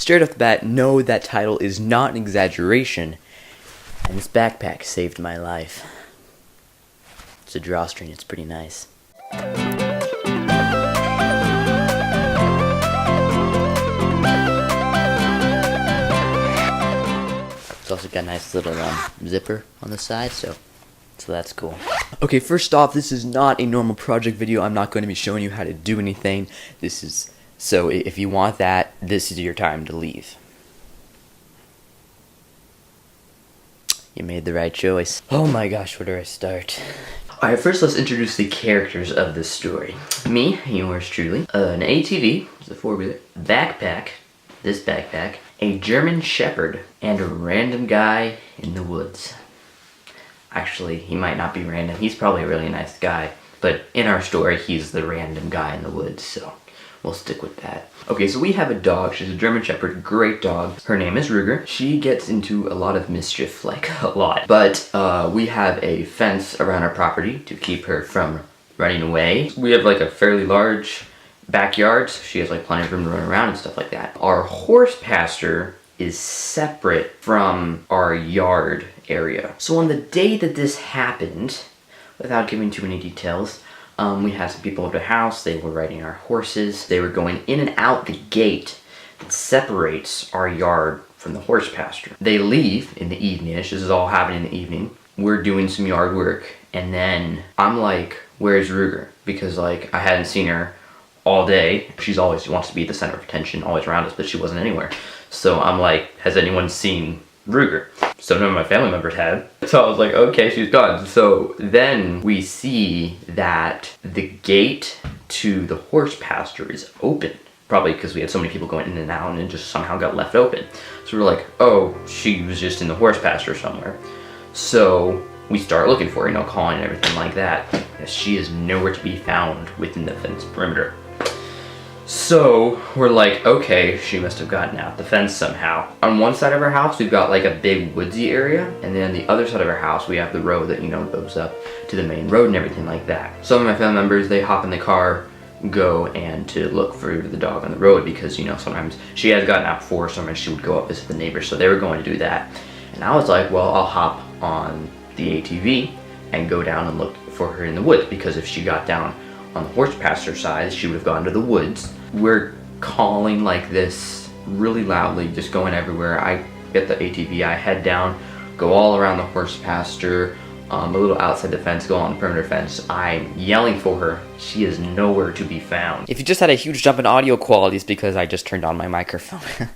straight off the bat, no, that title is not an exaggeration, and this backpack saved my life. It's a drawstring, it's pretty nice. It's also got a nice little zipper on the side, so that's cool. Okay, first off, this is not a normal project video. I'm not going to be showing you how to do anything. So if you want that, this is your time to leave. You made the right choice. Oh my gosh, where do I start? Alright, first let's introduce the characters of this story. Me, yours truly, an ATV, it's a four-wheeler, backpack, this backpack, a German Shepherd, and a random guy in the woods. Actually, he might not be random. He's probably a really nice guy. But in our story, he's the random guy in the woods, so we'll stick with that. Okay, so we have a dog. She's a German Shepherd, great dog. Her name is Ruger. She gets into a lot of mischief, like a lot. But we have a fence around our property to keep her from running away. We have like a fairly large backyard, so she has like plenty of room to run around and stuff like that. Our horse pasture is separate from our yard area. So on the day that this happened, without giving too many details, we had some people at the house. They were riding our horses. They were going in and out the gate that separates our yard from the horse pasture. They leave in the evening-ish. This is all happening in the evening. We're doing some yard work, and then I'm like, where's Ruger? Because like I hadn't seen her all day. She's always wants to be the center of attention, always around us, but she wasn't anywhere. So I'm like, has anyone seen Ruger? So none of my family members had. So I was like, okay, she's gone. So then we see that the gate to the horse pasture is open. Probably because we had so many people going in and out and it just somehow got left open. So we're like, oh, she was just in the horse pasture somewhere. So we start looking for her, calling and everything like that. Yes, she is nowhere to be found within the fence perimeter. So we're like, okay, she must have gotten out the fence somehow. On one side of our house, we've got like a big woodsy area, and then the other side of our house, we have the road that, goes up to the main road and everything like that. Some of my family members, they hop in the car, go and to look for the dog on the road because, sometimes she has gotten out before, sometimes she would go up visit the neighbors, so they were going to do that. And I was like, well, I'll hop on the ATV and go down and look for her in the woods, because if she got down on the horse pasture side, she would have gone to the woods. We're calling like this really loudly, just going everywhere. I get the ATV, I head down, go all around the horse pasture, a little outside the fence, go on the perimeter fence. I'm yelling for her. She is nowhere to be found. If you just had a huge jump in audio quality, it's because I just turned on my microphone.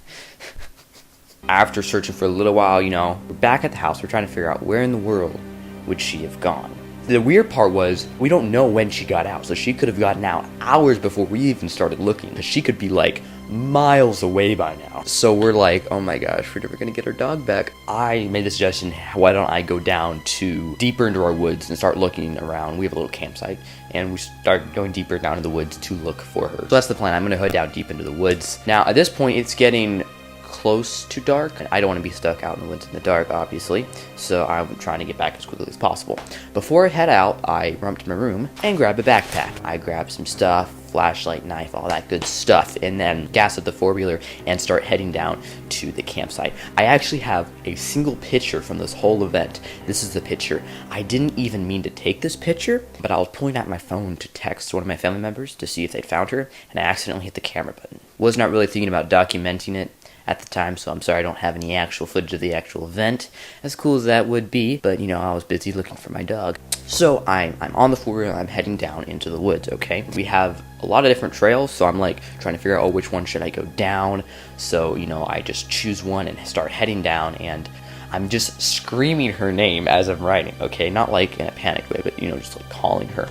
After searching for a little while, we're back at the house. We're trying to figure out where in the world would she have gone. The weird part was, we don't know when she got out, so she could have gotten out hours before we even started looking, because she could be like miles away by now. So we're like, oh my gosh, we're never gonna get our dog back. I made the suggestion, why don't I go down to deeper into our woods and start looking around. We have a little campsite, and we start going deeper down in the woods to look for her. So that's the plan. I'm gonna head down deep into the woods. Now, at this point, it's getting close to dark. I don't want to be stuck out in the woods in the dark, obviously, so I'm trying to get back as quickly as possible. Before I head out, I run up to my room and grab a backpack. I grab some stuff, flashlight, knife, all that good stuff, and then gas up the four-wheeler and start heading down to the campsite. I actually have a single picture from this whole event. This is the picture. I didn't even mean to take this picture, but I was pulling out my phone to text one of my family members to see if they'd found her, and I accidentally hit the camera button. Was not really thinking about documenting it at the time, so I'm sorry I don't have any actual footage of the actual event, as cool as that would be, but I was busy looking for my dog. So I'm on the four-wheeler, I'm heading down into the woods, okay? We have a lot of different trails, so I'm like trying to figure out, which one should I go down? So, I just choose one and start heading down, and I'm just screaming her name as I'm riding, okay? Not like in a panic way, but, just like calling her.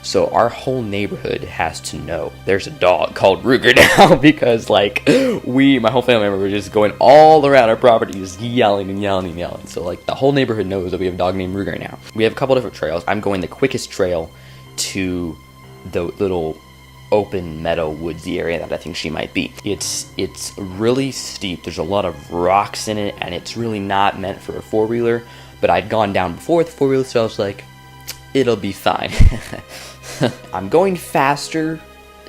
So our whole neighborhood has to know there's a dog called Ruger now, because like my whole family member were just going all around our property just yelling and yelling and yelling. So like the whole neighborhood knows that we have a dog named Ruger now. We have a couple different trails. I'm going the quickest trail to the little open meadow woodsy area that I think she might be. It's really steep. There's a lot of rocks in it, and it's really not meant for a four-wheeler, but I'd gone down before with the four-wheeler, so I was like, it'll be fine. I'm going faster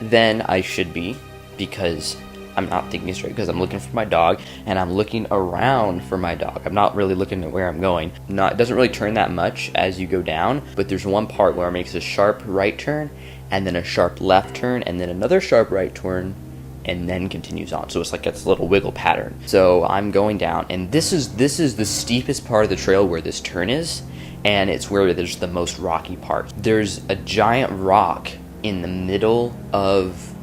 than I should be, because I'm not thinking straight because I'm looking for my dog and I'm looking around for my dog. I'm not really looking at where I'm going. It doesn't really turn that much as you go down, but there's one part where it makes a sharp right turn and then a sharp left turn and then another sharp right turn and then continues on. So it's like it's a little wiggle pattern. So I'm going down, and this is the steepest part of the trail where this turn is, and it's where there's the most rocky part. There's a giant rock in the middle of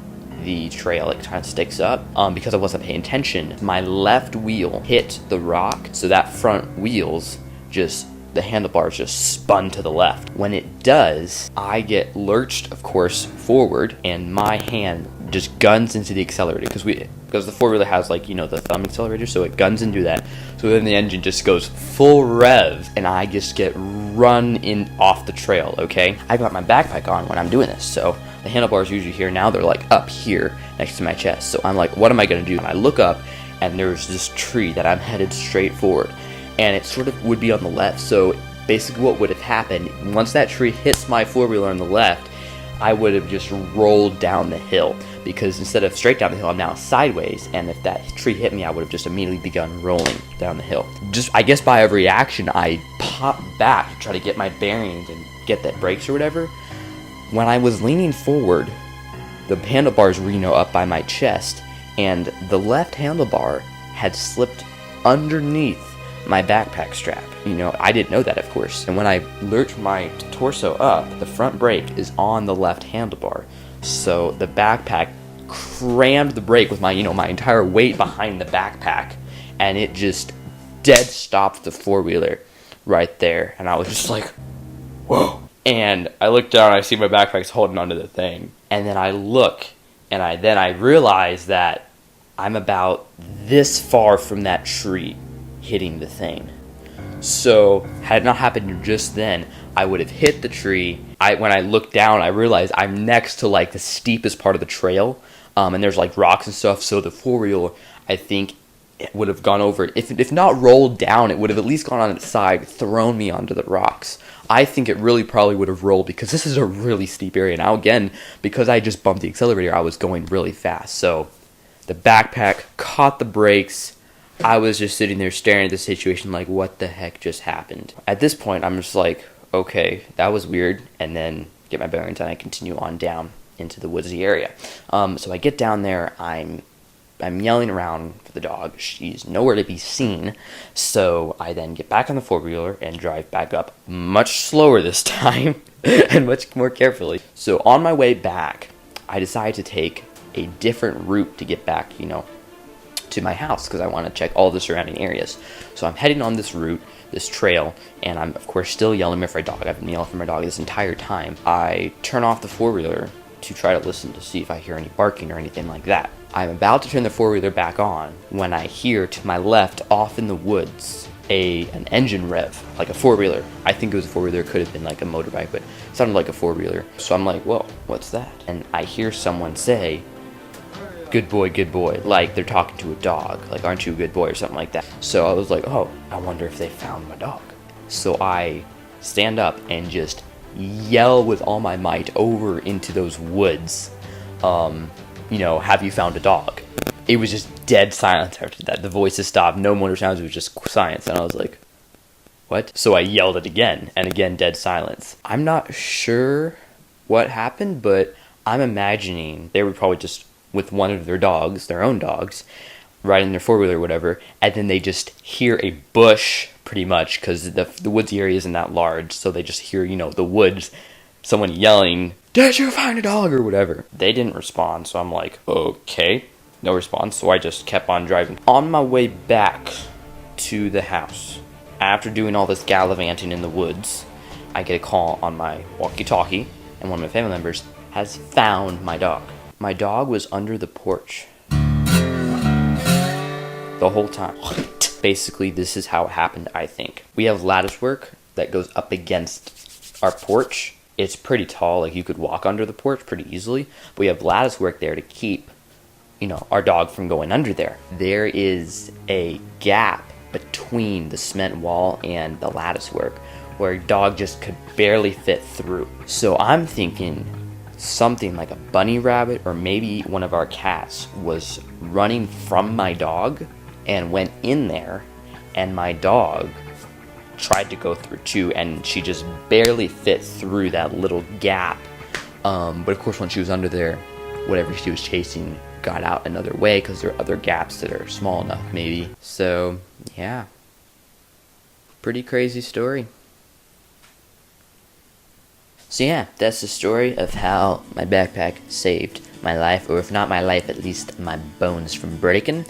the trail. It kind of sticks up. Because I wasn't paying attention, my left wheel hit the rock, so that front wheels the handlebars just spun to the left. When it does, I get lurched, of course, forward, and my hand just guns into the accelerator because the four-wheeler has, like, you know, the thumb accelerator, so it guns into that. So then the engine just goes full rev, and I just get run in off the trail, okay? I got my backpack on when I'm doing this, so the handlebars usually here, now they're like up here next to my chest. So I'm like, what am I gonna do? And I look up, and there's this tree that I'm headed straight forward, and it sort of would be on the left. So basically what would have happened, once that tree hits my four-wheeler on the left, I would have just rolled down the hill, because instead of straight down the hill, I'm now sideways, and if that tree hit me, I would have just immediately begun rolling down the hill. Just, I guess by a reaction, I popped back to try to get my bearings and get that brakes or whatever. When I was leaning forward, the handlebars were, you know, up by my chest, and the left handlebar had slipped underneath my backpack strap. You know, I didn't know that, of course. And when I lurch my torso up, the front brake is on the left handlebar. So the backpack crammed the brake with my, you know, my entire weight behind the backpack, and it just dead stopped the four-wheeler right there. And I was just like, whoa. And I look down, I see my backpack's holding onto the thing. And then I look, and I realize that I'm about this far from that tree hitting the thing. So had it not happened just then, I would have hit the tree. When I looked down, I realized I'm next to like the steepest part of the trail, and there's like rocks and stuff. So the four-wheeler, I think, it would have gone over. If not rolled down, it would have at least gone on its side, thrown me onto the rocks. I think it really probably would have rolled, because this is a really steep area. Now again, because I just bumped the accelerator, I was going really fast. So the backpack caught the brakes. I was just sitting there staring at the situation like, what the heck just happened? At this point, I'm just like, okay, that was weird, and then get my bearings and I continue on down into the woodsy area. So I get down there, I'm yelling around for the dog. She's nowhere to be seen. So I then get back on the four-wheeler and drive back up, much slower this time and much more carefully. So on my way back, I decide to take a different route to get back, you know, to my house, because I want to check all the surrounding areas. So I'm heading on this route, this trail, and I'm of course still yelling for my dog. I've been yelling for my dog this entire time. I turn off the four-wheeler to try to listen to see if I hear any barking or anything like that. I'm about to turn the four-wheeler back on when I hear to my left, off in the woods, an engine rev, like a four-wheeler. I think it was a four-wheeler, it could have been like a motorbike, but it sounded like a four-wheeler. So I'm like, whoa, what's that? And I hear someone say, good boy, like they're talking to a dog, like, aren't you a good boy, or something like that. So I was like, oh, I wonder if they found my dog. So I stand up and just yell with all my might over into those woods, you know, have you found a dog? It was just dead silence after that. The voices stopped, no motor sounds, it was just silence. And I was like, what? So I yelled it again, and again, dead silence. I'm not sure what happened, but I'm imagining they were probably just with one of their dogs, their own dogs, riding their four-wheeler or whatever, and then they just hear a bush, pretty much, because the woods area isn't that large, so they just hear, you know, the woods, someone yelling, did you find a dog, or whatever. They didn't respond, so I'm like, okay, no response, so I just kept on driving. On my way back to the house, after doing all this gallivanting in the woods, I get a call on my walkie-talkie, and one of my family members has found my dog. My dog was under the porch the whole time. What? Basically, this is how it happened, I think. We have lattice work that goes up against our porch. It's pretty tall, like you could walk under the porch pretty easily. But we have lattice work there to keep, you know, our dog from going under there. There is a gap between the cement wall and the lattice work where a dog just could barely fit through. So I'm thinking, something like a bunny rabbit or maybe one of our cats was running from my dog and went in there, and my dog tried to go through too, and she just barely fit through that little gap. But of course, when she was under there, whatever she was chasing got out another way because there are other gaps that are small enough maybe. So yeah, pretty crazy story. So yeah, that's the story of how my backpack saved my life, or if not my life, at least my bones from breaking,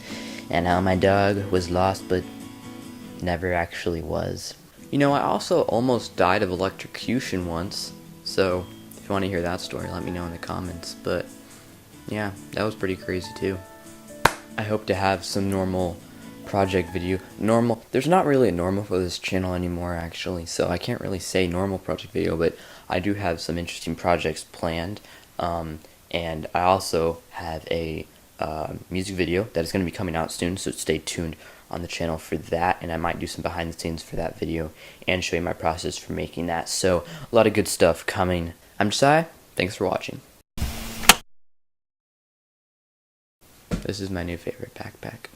and how my dog was lost but never actually was. You know, I also almost died of electrocution once, so if you want to hear that story, let me know in the comments. But yeah, that was pretty crazy too. I hope to have some normal project video. There's not really a normal for this channel anymore actually, so I can't really say normal project video, but I do have some interesting projects planned, and I also have a music video that is going to be coming out soon, so stay tuned on the channel for that, and I might do some behind the scenes for that video and show you my process for making that. So a lot of good stuff coming. I'm Josiah, thanks for watching. This is my new favorite backpack.